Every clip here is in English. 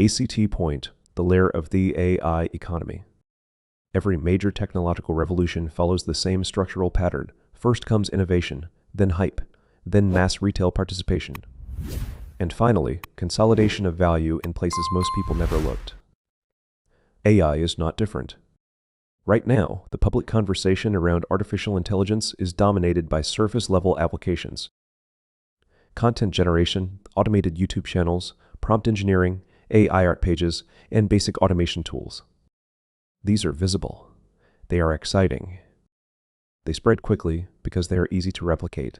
ACT point, the layer of the AI economy. Every major technological revolution follows the same structural pattern. First comes innovation, then hype, then mass retail participation, and finally, consolidation of value in places most people never looked. AI is not different. Right now, the public conversation around artificial intelligence is dominated by surface-level applications. Content generation, automated YouTube channels, prompt engineering, AI art pages, and basic automation tools. These are visible. They are exciting. They spread quickly because they are easy to replicate.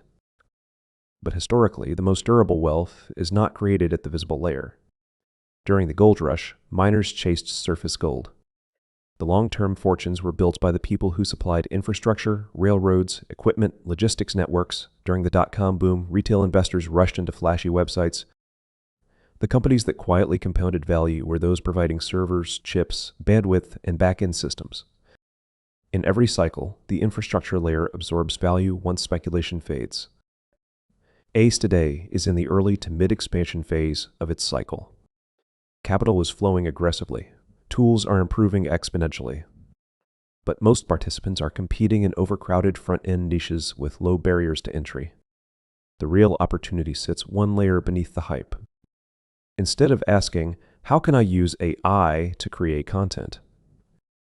But historically, the most durable wealth is not created at the visible layer. During the gold rush, miners chased surface gold. The long-term fortunes were built by the people who supplied infrastructure, railroads, equipment, logistics networks. During the dot-com boom, retail investors rushed into flashy websites. The companies that quietly compounded value were those providing servers, chips, bandwidth, and back-end systems. In every cycle, the infrastructure layer absorbs value once speculation fades. ACE today is in the early to mid-expansion phase of its cycle. Capital is flowing aggressively. Tools are improving exponentially. But most participants are competing in overcrowded front-end niches with low barriers to entry. The real opportunity sits one layer beneath the hype. Instead of asking, how can I use AI to create content?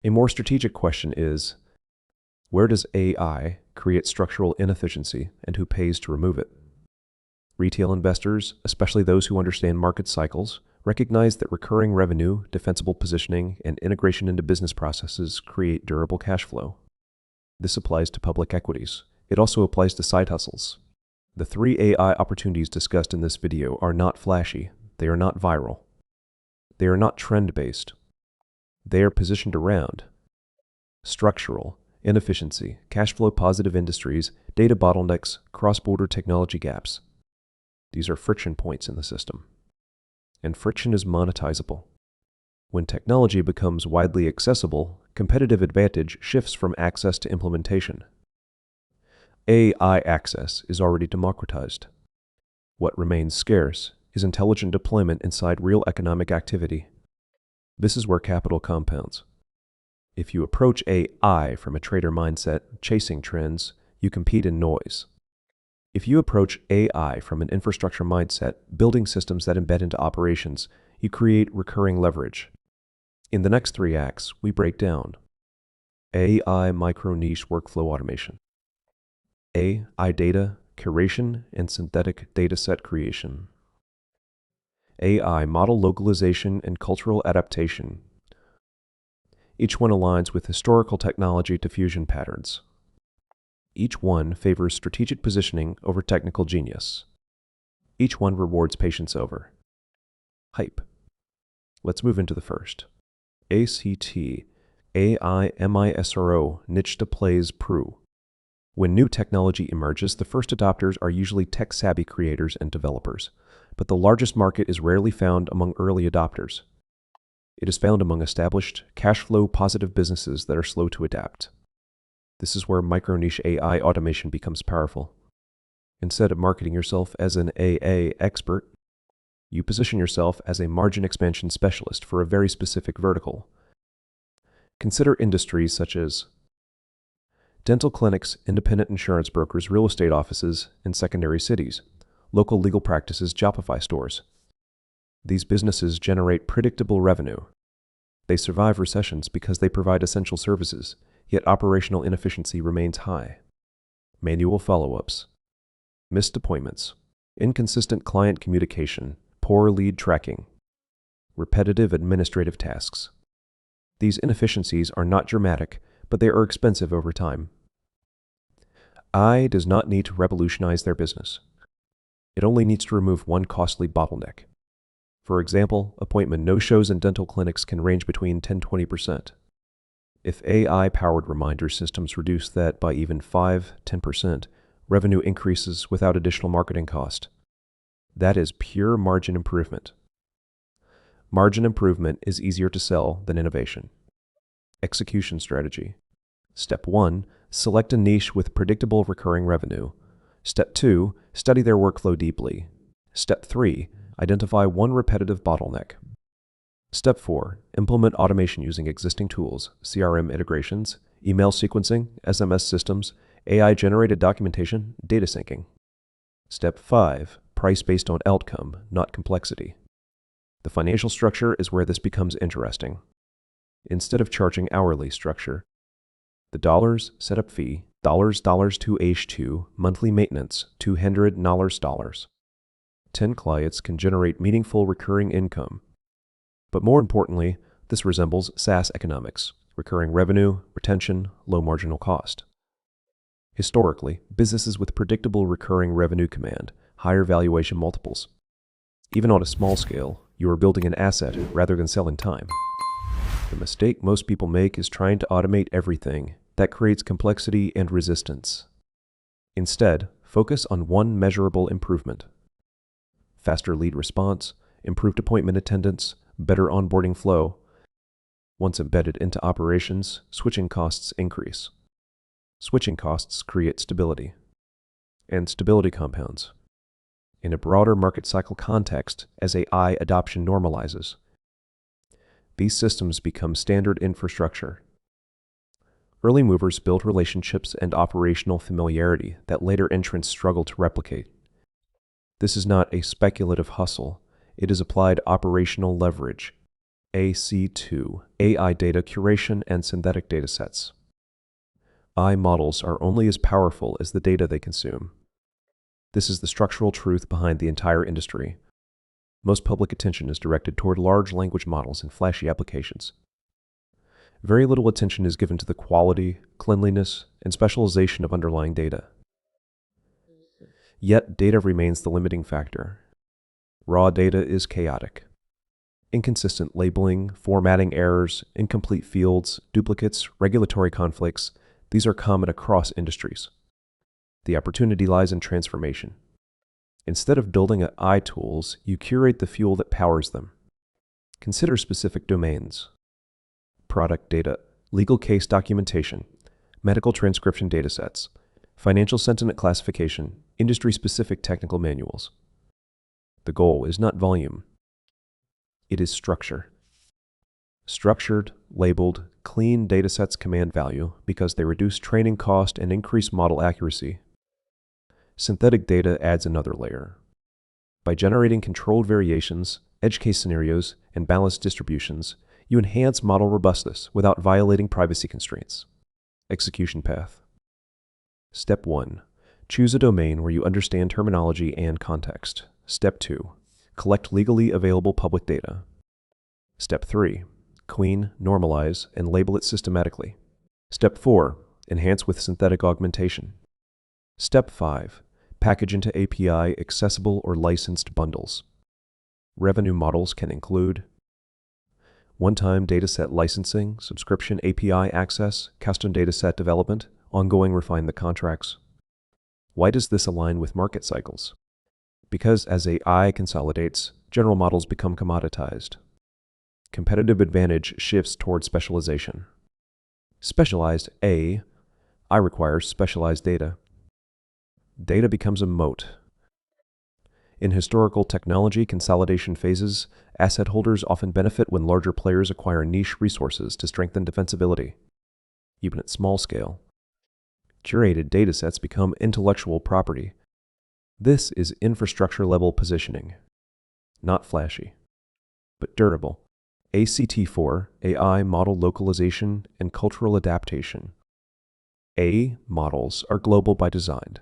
A more strategic question is, where does AI create structural inefficiency and who pays to remove it? Retail investors, especially those who understand market cycles, recognize that recurring revenue, defensible positioning, and integration into business processes create durable cash flow. This applies to public equities. It also applies to side hustles. The 3 AI opportunities discussed in this video are not flashy. They are not viral. They are not trend-based. They are positioned around structural, inefficiency, cash flow positive industries, data bottlenecks, cross-border technology gaps. These are friction points in the system. And friction is monetizable. When technology becomes widely accessible, competitive advantage shifts from access to implementation. AI access is already democratized. What remains scarce is intelligent deployment inside real economic activity. This is where capital compounds. If you approach AI from a trader mindset, chasing trends, you compete in noise. If you approach AI from an infrastructure mindset, building systems that embed into operations, you create recurring leverage. In the next 3 acts, we break down AI micro-niche workflow automation, AI data curation and synthetic dataset creation, AI model localization and cultural adaptation. Each one aligns with historical technology diffusion patterns. Each one favors strategic positioning over technical genius. Each one rewards patience over hype. Let's move into the first. ACT, AI MISRO, niche displays PRU. When new technology emerges, the first adopters are usually tech-savvy creators and developers, but the largest market is rarely found among early adopters. It is found among established, cash flow positive businesses that are slow to adapt. This is where micro-niche AI automation becomes powerful. Instead of marketing yourself as an AA expert, you position yourself as a margin expansion specialist for a very specific vertical. Consider industries such as dental clinics, independent insurance brokers, real estate offices in secondary cities, local legal practices, Shopify stores. These businesses generate predictable revenue. They survive recessions because they provide essential services, yet operational inefficiency remains high. Manual follow-ups, missed appointments, inconsistent client communication, poor lead tracking, repetitive administrative tasks. These inefficiencies are not dramatic, but they are expensive over time. AI does not need to revolutionize their business. It only needs to remove one costly bottleneck. For example, appointment no-shows in dental clinics can range between 10–20%. If AI-powered reminder systems reduce that by even 5–10%, revenue increases without additional marketing cost. That is pure margin improvement. Margin improvement is easier to sell than innovation. Execution strategy. Step 1, select a niche with predictable recurring revenue. Step 2, study their workflow deeply. Step 3, identify one repetitive bottleneck. Step 4. Implement automation using existing tools, CRM integrations, email sequencing, SMS systems, AI-generated documentation, data syncing. Step 5. Price based on outcome, not complexity. The financial structure is where this becomes interesting. Instead of charging hourly structure, the dollars setup fee, dollars to H2, monthly maintenance, $200. 10 clients can generate meaningful recurring income. But more importantly, this resembles SaaS economics, recurring revenue, retention, low marginal cost. Historically, businesses with predictable recurring revenue command higher valuation multiples. Even on a small scale, you are building an asset rather than selling time. The mistake most people make is trying to automate everything. That creates complexity and resistance. Instead, focus on one measurable improvement. Faster lead response, improved appointment attendance, better onboarding flow. Once embedded into operations, switching costs increase. Switching costs create stability. And stability compounds. In a broader market cycle context, as AI adoption normalizes, these systems become standard infrastructure. Early movers build relationships and operational familiarity that later entrants struggle to replicate. This is not a speculative hustle. It is applied operational leverage. AC2, AI data curation and synthetic datasets. AI models are only as powerful as the data they consume. This is the structural truth behind the entire industry. Most public attention is directed toward large language models and flashy applications. Very little attention is given to the quality, cleanliness, and specialization of underlying data. Yet, data remains the limiting factor. Raw data is chaotic. Inconsistent labeling, formatting errors, incomplete fields, duplicates, regulatory conflicts, these are common across industries. The opportunity lies in transformation. Instead of building AI tools, you curate the fuel that powers them. Consider specific domains. Product data, legal case documentation, medical transcription datasets, financial sentiment classification, industry-specific technical manuals. The goal is not volume. It is structure. Structured, labeled, clean datasets command value because they reduce training cost and increase model accuracy. Synthetic data adds another layer. By generating controlled variations, edge case scenarios, and balanced distributions, you enhance model robustness without violating privacy constraints. Execution path. Step 1. Choose a domain where you understand terminology and context. Step 2. Collect legally available public data. Step 3. Clean, normalize, and label it systematically. Step 4. Enhance with synthetic augmentation. Step 5. Package into API accessible or licensed bundles. Revenue models can include one-time dataset licensing, subscription API access, custom dataset development, ongoing refinement contracts. Why does this align with market cycles? Because as AI consolidates, general models become commoditized. Competitive advantage shifts toward specialization. Specialized AI requires specialized data. Data becomes a moat. In historical technology consolidation phases, asset holders often benefit when larger players acquire niche resources to strengthen defensibility. Even at small scale, curated datasets become intellectual property. This is infrastructure-level positioning. Not flashy, but durable. ACT4, AI model localization and cultural adaptation. AI models are global by design.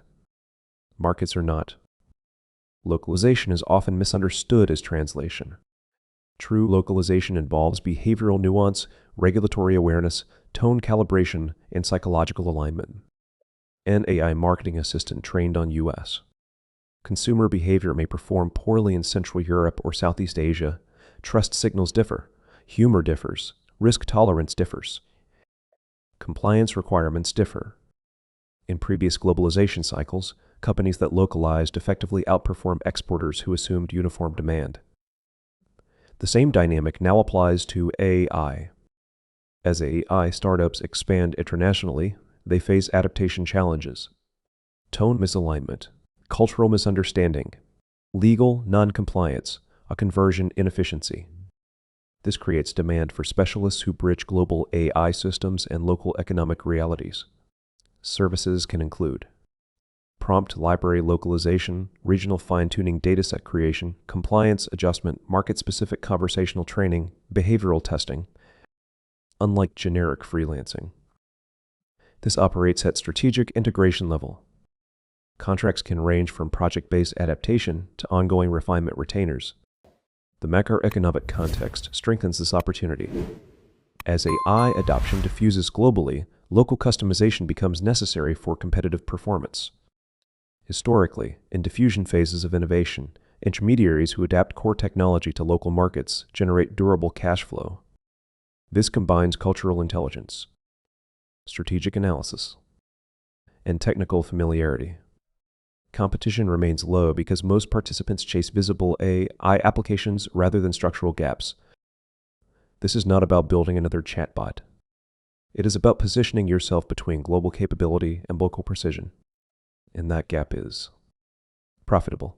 Markets are not. Localization is often misunderstood as translation. True localization involves behavioral nuance, regulatory awareness, tone calibration, and psychological alignment. An AI marketing assistant trained on US. Consumer behavior may perform poorly in Central Europe or Southeast Asia. Trust signals differ. Humor differs. Risk tolerance differs. Compliance requirements differ. In previous globalization cycles, companies that localized effectively outperformed exporters who assumed uniform demand. The same dynamic now applies to AI. As AI startups expand internationally, they face adaptation challenges. Tone misalignment, cultural misunderstanding, legal non-compliance, a conversion inefficiency. This creates demand for specialists who bridge global AI systems and local economic realities. Services can include prompt library localization, regional fine-tuning dataset creation, compliance adjustment, market-specific conversational training, behavioral testing, unlike generic freelancing. This operates at strategic integration level. Contracts can range from project-based adaptation to ongoing refinement retainers. The macroeconomic context strengthens this opportunity. As AI adoption diffuses globally, local customization becomes necessary for competitive performance. Historically, in diffusion phases of innovation, intermediaries who adapt core technology to local markets generate durable cash flow. This combines cultural intelligence, strategic analysis, and technical familiarity. Competition remains low because most participants chase visible AI applications rather than structural gaps. This is not about building another chatbot. It is about positioning yourself between global capability and local precision. And that gap is profitable.